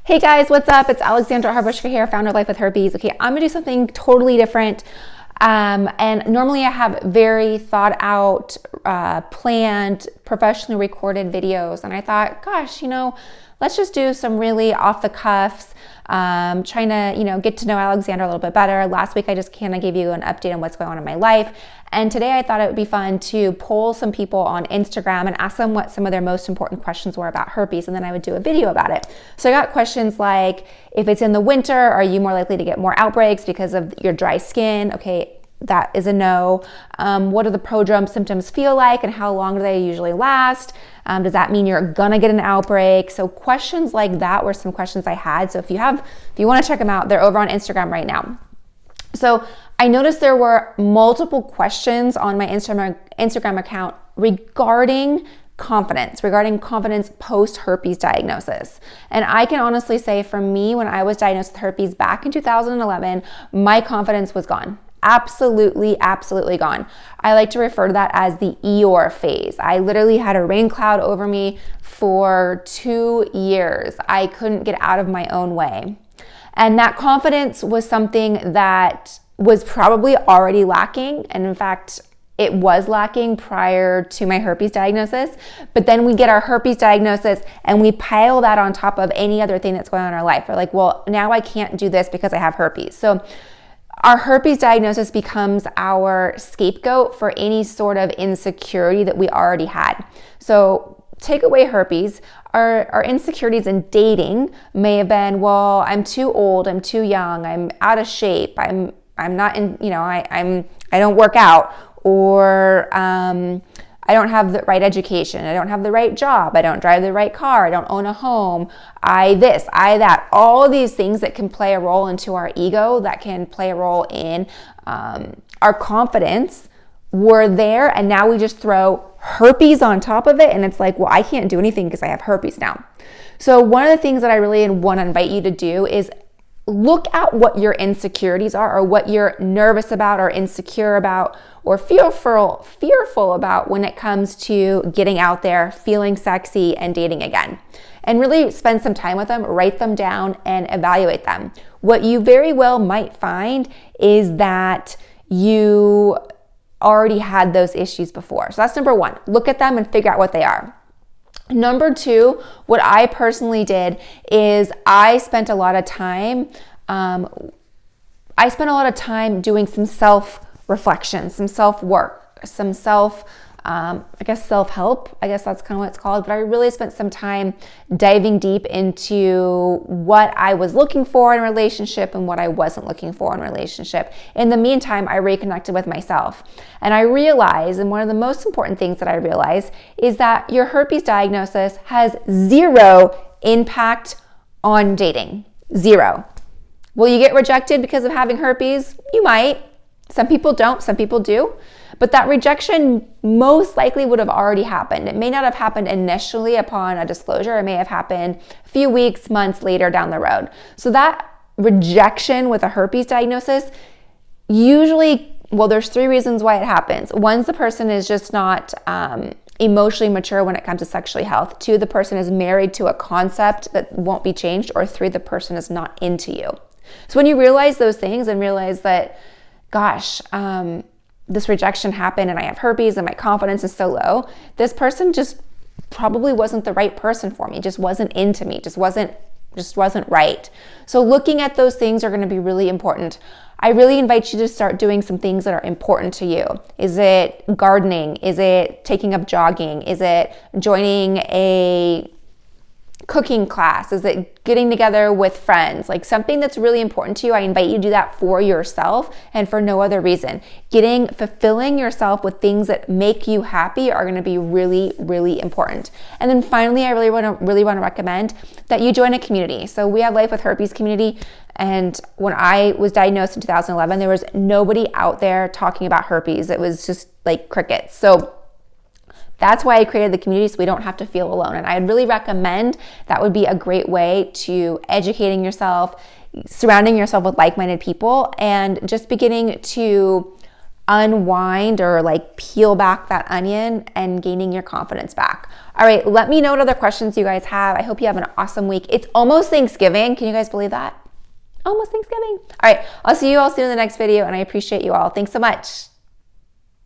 Hey guys, what's up? It's Alexandra Harbushka here, founder of Life with Herpes. Okay, I'm gonna do something totally different. And normally I have very thought out, planned, professionally recorded videos. And I thought, gosh, let's just do some really off the cuffs, trying to, get to know Alexandra a little bit better. Last week, I just kind of gave you an update on what's going on in my life. And today I thought it would be fun to poll some people on Instagram and ask them what some of their most important questions were about herpes, and then I would do a video about it. So I got questions like, if it's in the winter, are you more likely to get more outbreaks because of your dry skin? Okay, that is a no. What do the prodrome symptoms feel like and how long do they usually last? Does that mean you're gonna get an outbreak? So questions like that were some questions I had. So if you wanna check them out, they're over on Instagram right now. So I noticed there were multiple questions on my Instagram account regarding confidence post herpes diagnosis. And I can honestly say for me, when I was diagnosed with herpes back in 2011, my confidence was gone. Absolutely gone. I like to refer to that as the Eeyore phase. I literally had a rain cloud over me for 2 years. I couldn't get out of my own way. And that confidence was something that was probably already lacking. And in fact, it was lacking prior to my herpes diagnosis. But then we get our herpes diagnosis and we pile that on top of any other thing that's going on in our life. We're like, well, now I can't do this because I have herpes. So our herpes diagnosis becomes our scapegoat for any sort of insecurity that we already had. So take away herpes, our insecurities in dating may have been, well, I'm too old, I'm too young, I'm out of shape, I'm not in, I don't work out, or I don't have the right education, I don't have the right job, I don't drive the right car, I don't own a home, I that. All these things that can play a role into our ego, that can play a role in our confidence were there, and now we just throw herpes on top of it, and it's like, well, I can't do anything because I have herpes now. So one of the things that I really want to invite you to do is look at what your insecurities are, or what you're nervous about or insecure about or fearful about when it comes to getting out there, feeling sexy, and dating again. And really spend some time with them, write them down, and evaluate them. What you very well might find is that you already had those issues before. So that's number one. Look at them and figure out what they are. Number two, what I personally did is I spent a lot of time doing some self-reflection, some self-work, some self-help. I guess that's kind of what it's called. But I really spent some time diving deep into what I was looking for in a relationship and what I wasn't looking for in a relationship. In the meantime, I reconnected with myself. And I realized, and one of the most important things that I realized, is that your herpes diagnosis has zero impact on dating. Zero. Will you get rejected because of having herpes? You might. Some people don't, some people do. But that rejection most likely would have already happened. It may not have happened initially upon a disclosure. It may have happened a few weeks, months later down the road. So that rejection with a herpes diagnosis, usually, well, there's 3 reasons why it happens. 1, the person is just not emotionally mature when it comes to sexual health. 2, the person is married to a concept that won't be changed. Or 3, the person is not into you. So when you realize those things and realize that, gosh, this rejection happened and I have herpes and my confidence is so low, this person just probably wasn't the right person for me, just wasn't into me, just wasn't right. So looking at those things are going to be really important. I really invite you to start doing some things that are important to you. Is it gardening? Is it taking up jogging? Is it joining a cooking class? Is it getting together with friends? Like something that's really important to you, I invite you to do that for yourself and for no other reason. Fulfilling yourself with things that make you happy are going to be really important. And then finally, I really want to recommend that you join a community. So we have Life with Herpes community. And when I was diagnosed in 2011, there was nobody out there talking about herpes. It was just like crickets. So that's why I created the community, so we don't have to feel alone. And I would really recommend that would be a great way to educating yourself, surrounding yourself with like-minded people, and just beginning to unwind or like peel back that onion and gaining your confidence back. All right, let me know what other questions you guys have. I hope you have an awesome week. It's almost Thanksgiving. Can you guys believe that? Almost Thanksgiving. All right, I'll see you all soon in the next video, and I appreciate you all. Thanks so much.